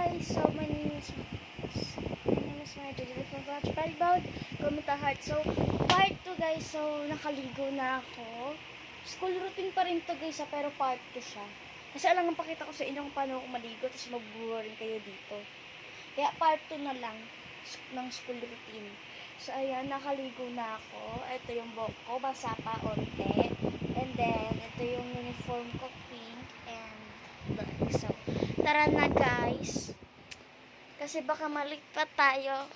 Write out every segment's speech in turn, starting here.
guys, so my name is Marjorie from Watch Spellbound, Komita Heart. So, part 2 guys, so nakaligo na ako. School routine pa rin to guys, pero part 2 siya. Kasi alam nga pakita ko sa inyo kung paano ako maligo, tapos mag-boring kayo dito. Kaya part 2 na lang ng school routine. So, ayan, nakaligo na ako. Ito yung buhok ko, basa pa onte. And then, ito yung uniform ko, pink and black. So, tara na guys. Kasi baka malik pa tayo.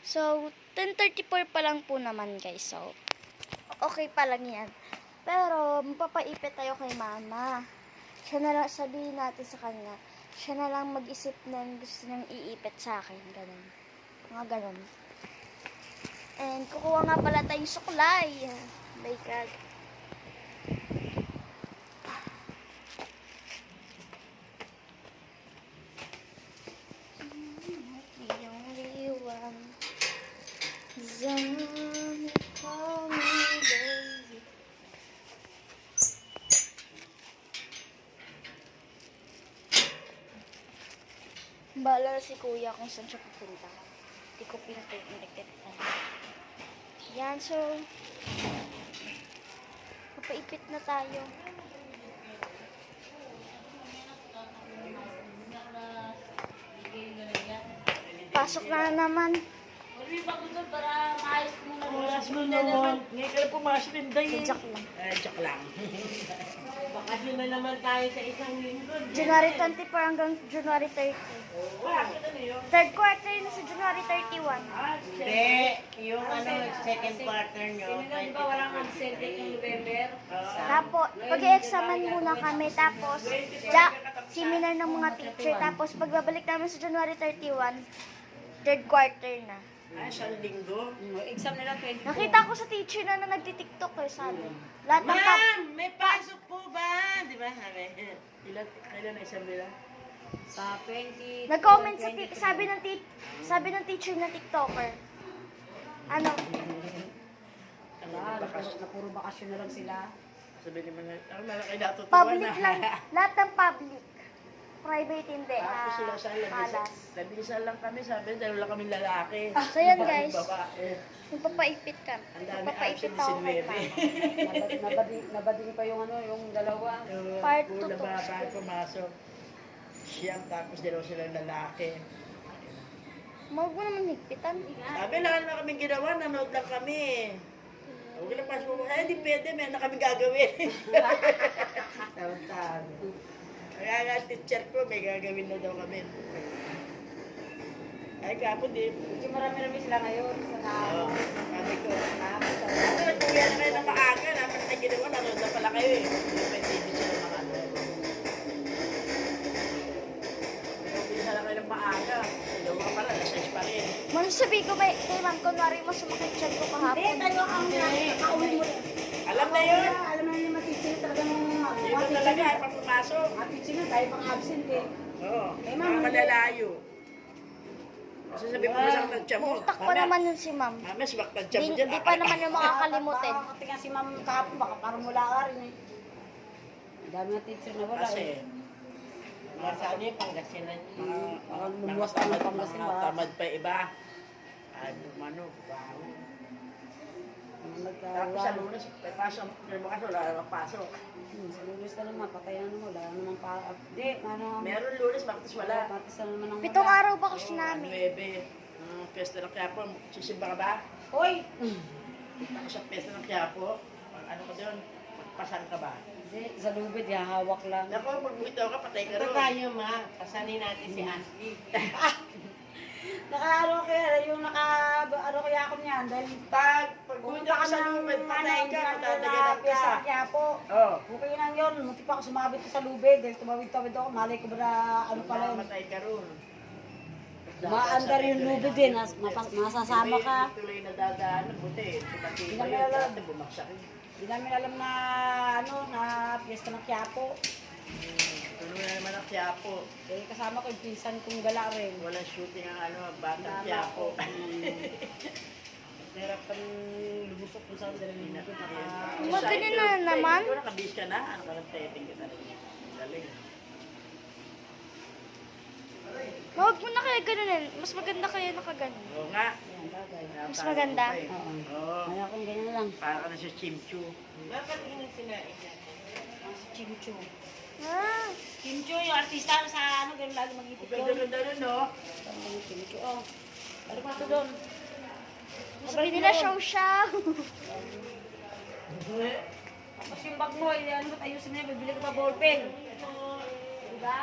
So, 10:34 pa lang po naman guys. So, okay pa lang yan. Pero, mapapaipit tayo kay mama. Siya na lang, sabihin natin sa kanya. Siya na lang mag-isip ng gusto niyang iipit sa akin. Ganun. Mga ganun. And, kukuha nga pala tayong suklay. My God. Bahala si kuya kung saan siya pupunta. Hindi ko pinag-electric. Yan, so papaipit na tayo. Pasok na naman. Para maayos mo na oras mo naman. Ngayon ka lang pumasok din day. Joke lang. Joke lang. Bakasyon na naman tayo sa isang linggo. January 24 hanggang January 30. Bakit ano yun? Third quarter na sa January 31. Hindi. Yung second quarter nyo. Di ba walang mag-send yung November? Tapos, pag-i-examen muna kami. Tapos, seminar ng mga teacher. Tapos, pagbabalik namin sa January 31, third quarter na. Isang linggo. Exam nila 20. Nakita ko sa teacher na nagtitiktok eh, sabi. Lahat ng Ma'am! May pasok po ba? Di ba? Kailan na isang nila? Sa 20. Nag-comment sa sabi ng teacher na TikToker. Ano? Na puro bakasyon na lang sila. Sabi naman na, ang malaki natutuwa Public na. lang. Lahat ng public. Private hindi. Tapos sila sa Malas. labisan lang kami, sabi, dahil lang kaming lalaki. So yan guys, Babae. magpapaipit ka. Ang dami Magpapaipit absent ako si kay Nueve. mama. Nabading pa yung yung dalawa. Part Puro 2 to. babae pumasok. Siyam, tapos dalawa silang lalaki. Huwag mo naman higpitan. Sabi, lang na kaming ginawa, nanood lang kami. Huwag lang pasok mo, ay, di pwede, may na kaming gagawin. Tawag-tawag. Kaya nga, teacher ko, may gagawin na daw kami. Ay, kapo din. Medyo marami-rami sila ngayon. Oo, kami ko. Ano, nagkuya na kayo ng maaga, naman na ginawa, nanood na pala kayo eh. May TV sila mga ano. Nagkuya na kayo ng maaga. Ilawa pala, nasa pa rin. Masasabi ko ba, kay ma'am, kunwari mo sumakit siya ko kahapon. Tayo ang nakauwi mo. Alam na yun. Alam na yung mga teacher talagang Hindi mo talaga, ay papapasok. mga teacher na tayo pang absent eh. Oo, Eh, mga ma'am, malalayo. Kasi sabi mo, masang tadya mo. Utak pa naman yun si ma'am. Mama, sabak tadya mo Di dyan. pa naman yung makakalimutin. Kasi nga si ma'am kahapon baka parang wala ka rin eh. Ang dami ng teacher na wala Kasi, eh. mga sa ano yung Pangasinan. Parang Mga lumuwas tamad, tayo ng Pangasinan. mga tamad pa iba. Ano, mano, baho. Tapos sa lunes, pasok, bukas wala namang pasok. Sa lunes na naman, patay na naman, wala naman pa. Hindi, ano. Meron lunes, bakit wala? Patis na naman ang Pitong wala. araw ba kasi namin? 9. Pesta ng Quiapo, sisimba ka ba? Hoy! Tapos sa pesta ng Quiapo, ano ka doon? Magpasan ka ba? Hindi, sa lubid, hahawak lang. Naku, pag bumitaw ka, patay ka Ito ron. tayo, ma. Pasanin natin si Ashley. Naka-ano kaya, yung naka-ano kaya ako niyan, dahil Pag pumunta bumitaw ka ka sa ng lubid, patay ka, matatagilan ka. sa Quiapo. Oo. Okay lang yun, munti pa ako sumabit ko sa lubid, dahil tumawid-tawid ako, malay ko ba na ano pala yun. Mamatay ka ron. Maandar yung lubid din, masasama ka. Hindi tuloy na dadaan, buti. Hindi Tumatibay namin yun, alam. dati bumaksak yun. Hindi namin alam na ano, na piyesta ng Quiapo. Tuloy na naman ang Quiapo. Eh, kasama ko yung pinsan kong gala rin. Walang shooting ang ano, batang Quiapo. Hirap kang lumusok kung saan dala nila. Madali na naman. Ikaw nakabis ka na, ano ka ng taping kita rin. Galing. kaya ganun yan? Mas maganda kaya nakaganon. Oo nga. Ayan, bagay. Mas maganda. Oo. Oo. Ayaw kong ganyan lang. Para ka na sa chimchu. Dapat yun ang sinain natin. Si Chimcho. Ah, Chimcho, yung artista sa ano, ganun lagi Ang mag-ipit yun. ganda-ganda nun, no? Ang Chimcho, oh. Ano pa ito doon? sabi nila show. Tapos yung bag mo, ano ba't ayusin mo yan? Bibili ko pa ballpen. Diba?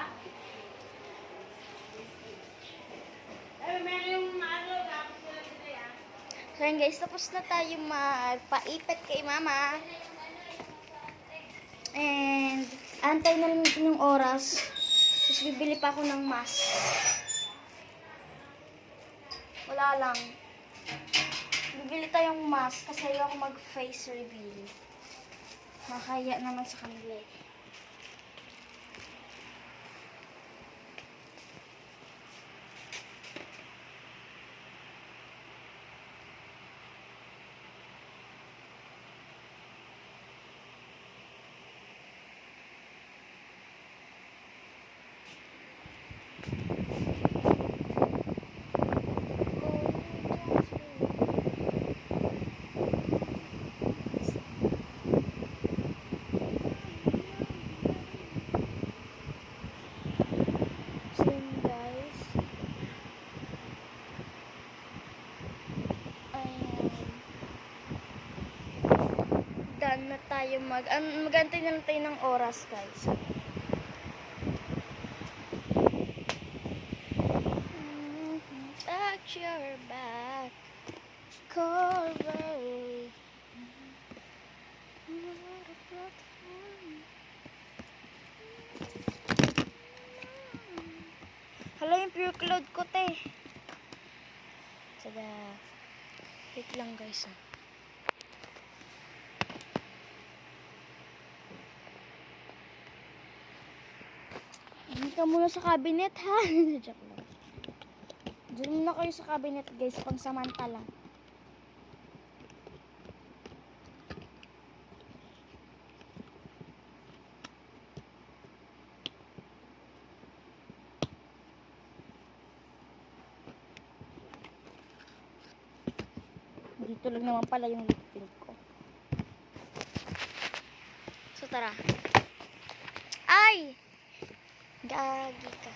Eh, meron yung ano, tapos nila sila yan. So yun guys, tapos na tayo magpaipit kay mama. And antay na lang natin yung oras. Tapos bibili pa ako ng mask. Wala lang. Bibili tayong mask kasi ayoko mag-face reveal. Nakaya naman sa kanila eh. So yun guys. Ayan. Done na tayo magantay na lang tayo ng oras guys. Touch your back cover. Hala yung pure cloud ko te. Sada. Wait lang guys ah. Hindi ka muna sa cabinet ha. Joke lang. Diyan muna kayo sa cabinet guys pang samantala. Dito lang naman pala yung lip tint ko. So tara. Ay! Gagi ka.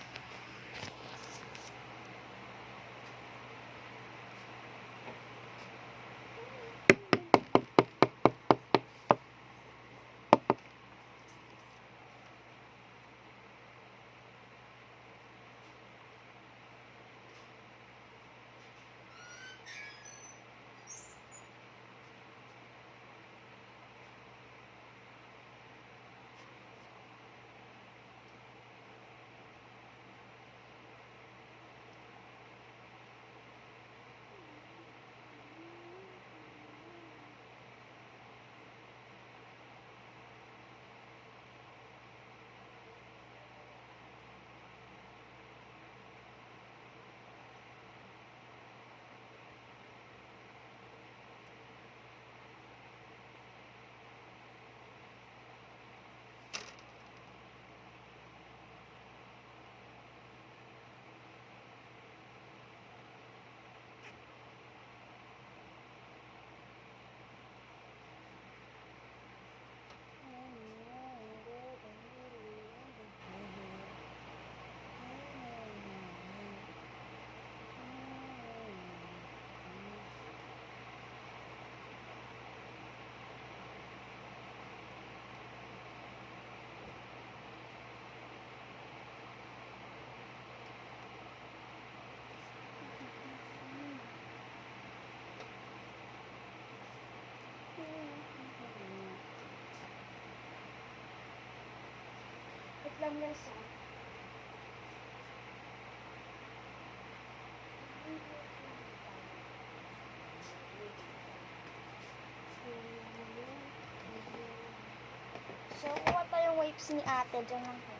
Wait lang guys ah. So, kuha tayong wipes ni ate. Diyan lang po.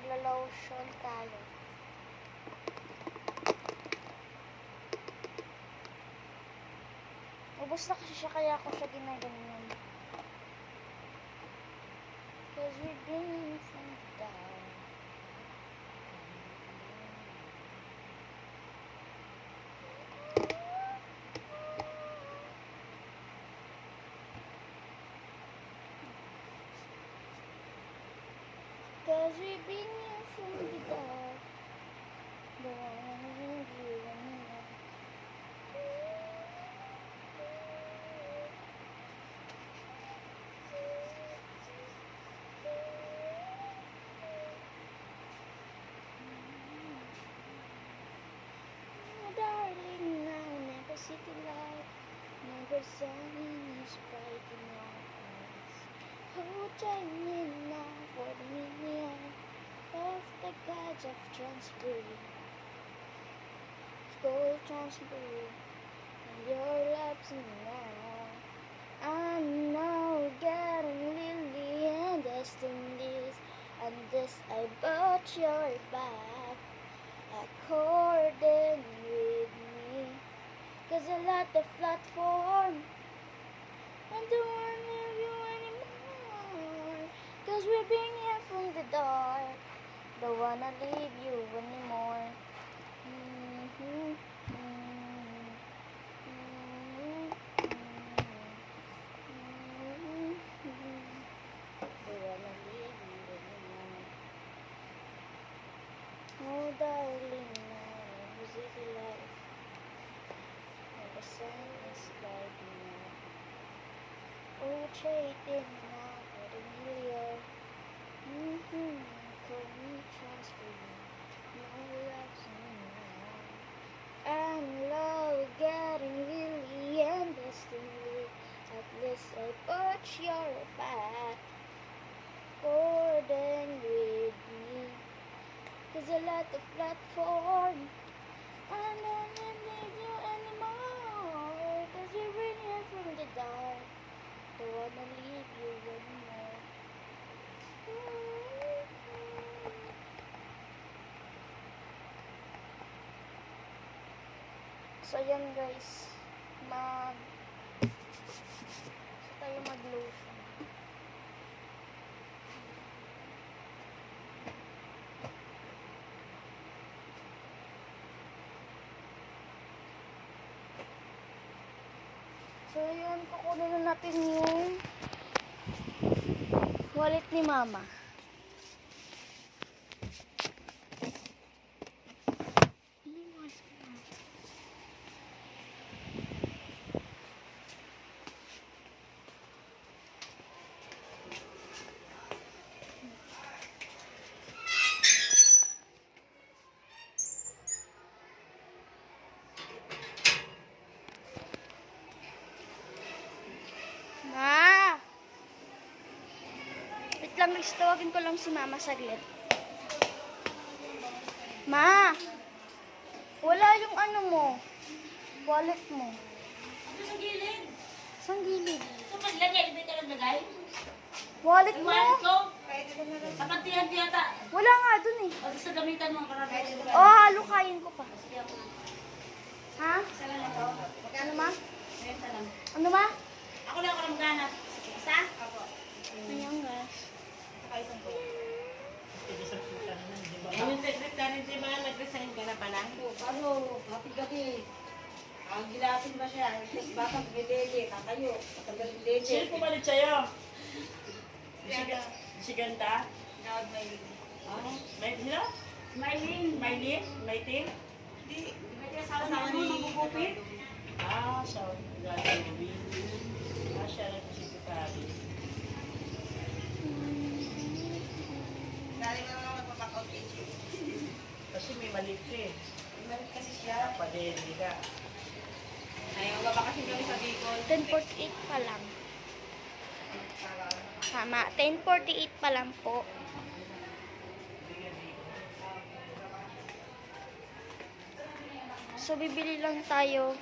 Magla-lotion tayo. Ubus na kasi siya kaya ako siya ginaganyan. Cause we've been from the dark. Cause we've been here from the dark. The one who you and me. Oh, darling, I'll never see the light. Never sun is bright in your eyes. Oh, shining now for the million of the gods of transferring. Gold transferring, and your love's now. I'm now getting lily and destinies, and this I bought your back, according with me. Cause I like the platform, and don't want to leave you anymore. Cause we've been here from the dark, don't wanna leave you anymore. Don't wanna leave you anymore. Oh, darling, now music life. Never sun is lighting up. Oh, trading now for the million. Call me transfer you. No love's now. And love getting really and destiny. At least I put your back. According with me. Cause I like the platform. I don't need you anymore. Cause you're in here from the dark. Don't wanna leave you anymore. So yan guys, tayo mag-lotion. So yun, kukunin na natin yung wallet ni Mama. Ma! Wait lang, guys. Tawagin ko lang si Mama saglit. Ma! Wala yung ano mo. Wallet mo. Ito sa gilid. Saan gilid? Ito maglagay, hindi ka naglagay. Wallet Yung mo? wallet ko, sa pantihan yata. Wala nga dun eh. O, sa gamitan mo, karami. Oh, halukayin ko pa. Sige ako na. Ha? Isa lang ito. Ano ma? Renta lang. Ano ma? Ako lang maghanap. Isa? Ako. Ayan guys. Yung secretary, di ba, nag-resign ka na pala? Ano? Hati-gati. Ang gilasin ba siya? Baka bidele, tatayo. Patagal bidele. Sino pumalit sa'yo? Si Ganda? God, may May sino? Smiling. Maylin? Maytin? Di ba siya asawa niya nung magugupit? Ah, siya. Gagawin. Ah, siya lang si Secretary. Dali mo naman magpapakaw picture. Kasi may maliit siya eh. Meron kasi siya. Padeli ka. Ayaw ba kasi kami sa Bicol? 10:48 pa lang. Tama, 10:48 pa lang po. So, bibili lang tayo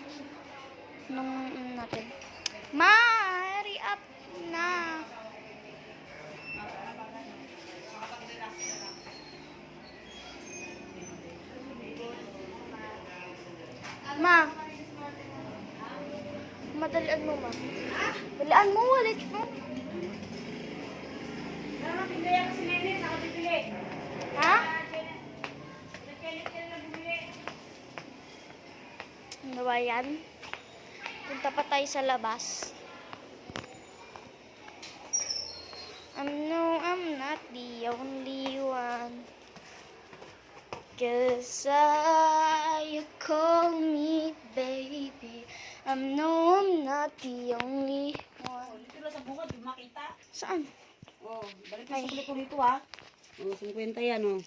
nung natin. Ma, hurry up na. dalian mo, ma. Dalian mo, wallet mo. Ha? Ano ba yan? Punta pa tayo sa labas. No, I'm not the only one. 'Cause you call me baby. I'm not the only one. Dito lang sa bungad, di makita. Saan? Oh, balik sa kulit ko dito ha. Oh, 50 yan oh.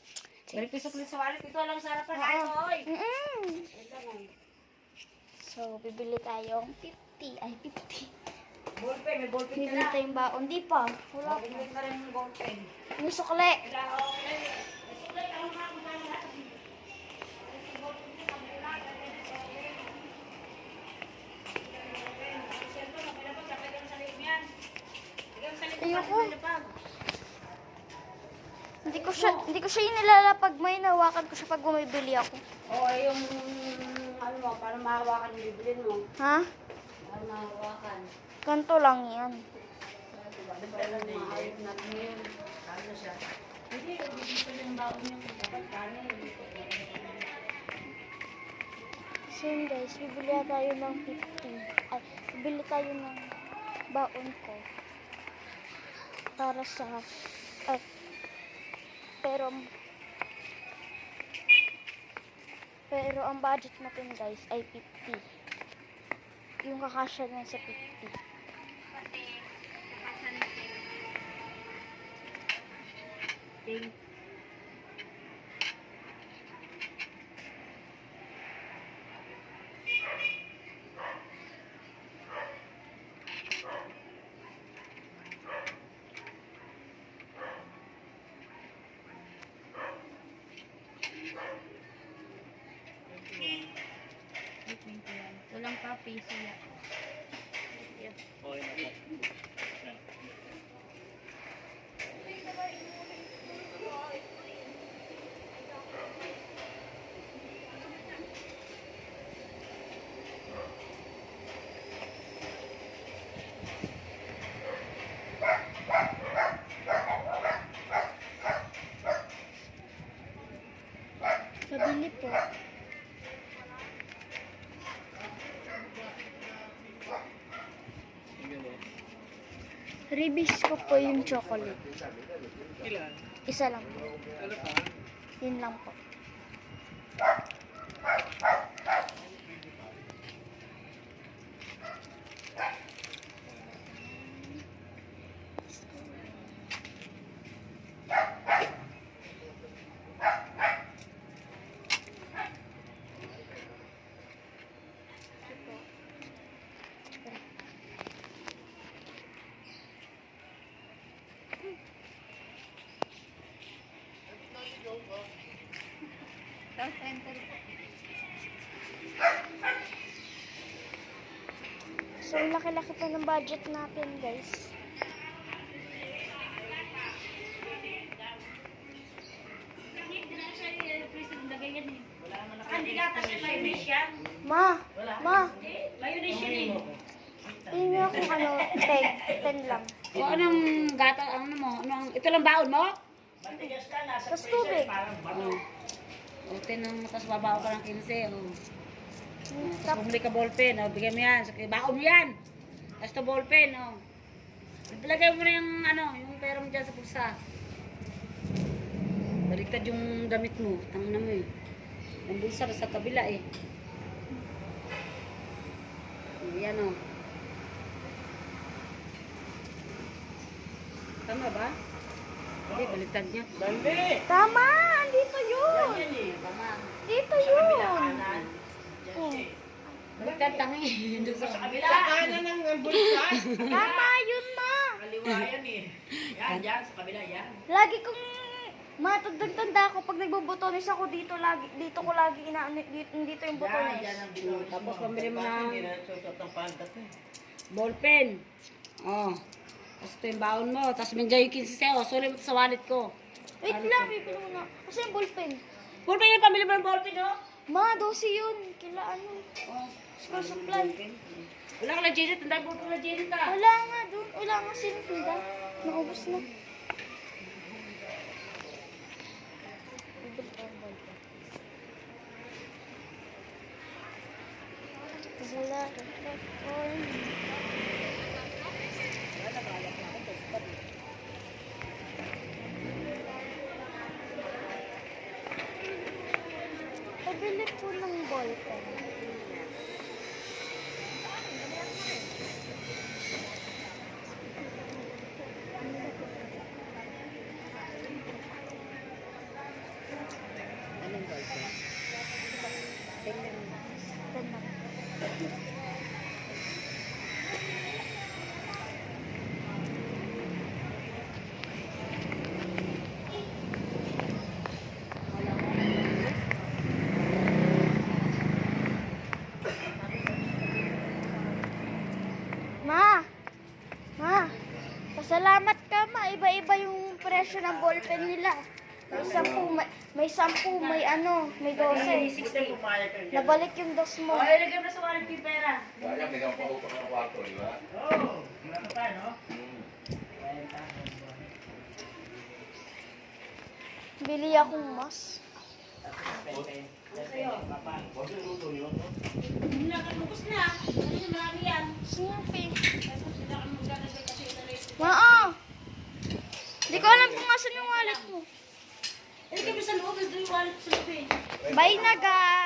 Balik sa kulit sa wallet. Ito lang sa harapan tayo, oy. Ito lang. So, bibili tayong 50. Ay, 50. Ballpen, may ballpen ka Bibili na. tayong baon. Di pa. Wala pa. Ballpen ka rin ng ballpen. Yung sukle. Kailangan ko rin. Suklay, ako nga kung saan lahat. Ayoko. Hindi ko siya inilalapag, may nawakan ko siya pag bumibili ako. Oo, yung ano mo, para mahawakan yung bibilin mo. Ha? Para mahawakan. Ganto lang yan. Diba lang mahayop natin ngayon. Ano siya? Hindi, hindi pa yung baon yung dapat kanin. So yun guys, bibili tayo ng 50. Ay, bibili tayo ng baon ko. Para sa... Ay, pero ang budget natin guys ay 50. Yung kakasya na sa 50. Pink. Walang pa piso yan. Pabili po. Ribis ko po yung chocolate. Isa lang po. Yun lang po. So, laki-laki pa ng budget natin, guys. Hindi yata siya mayonnaise yan. Ma! Mayonnaise yan eh. Tingin nga kung ano, 10 lang. O anong gata, ano mo? Ito lang baon mo? Matigas ka, nasa Tapos freezer, tubig. parang bato. O, tinang matas babaw ka ng 15. O. Tapos Tap, bumili ka ballpen. O, bigyan mo yan. Baon mo yan. Tapos ito ballpen. O. Lagay mo na yung, yung pera mo dyan sa pulsa. Baliktad yung damit mo. Tangin na mo eh. Yung bulsa sa kabila eh. Yan o. Tama ba? Hindi, baliktad niya. Dandi! tama! Andito yun! Yan eh. Tama. Dito Sa kabila yun! kanan. Yan Oh. siya eh. Baliktad tangi. Doon Sa sa kabila. Kanan ng bulsa. Tama yun, ma! Kaliwa yan eh. Yan, yan. Sa kabila, yan. Lagi kong matagdag-tanda ako pag nagbobotones ako dito ko lagi inaano dito yung Yan, botones. yan ang binuhos mo. Tapos pambili mo ng Hindi na susot ng pantat eh. ballpen. Oh. Tapos ito yung baon mo. Tapos nandiyan yung 15 sa'yo. Sulit mo sa wallet ko. Wait lang, bibili mo na. Kasi yung ballpen. Ballpen yung pambili mo ng ballpen, no? Ma, 12 yun. Kila ano. Oh. School supply. Ballpen. Wala ka na, Janet. Ang dami po na, Janet, ah. Wala nga dun. Wala nga sinipida. Naubos na. There's a lot of popcorn. Pabili po ng ballpen. Ma, pasalamat ka ma. Iba-iba yung presyo ng ballpen nila. May 10, may ano, may 12. Buti pumayag ka. Nabalik yung dos mo. Oh, ilagay mo na sa wallet yung pera. Sayang, hindi ka mapautang ng kwarto, di ba? Oo. Wala ka pa, no? Bili akong mas. Huwag yung luto yun, no? Hindi na ka lubos na. Ano yung marami yan? Snoopy. Tapos hindi na ka maglalagay kasi ito na ito. Oo. Hindi ko alam kung asan yung wallet mo. Ilagay mo sa loob, ito yung wallet sa loob eh. Bye na guys.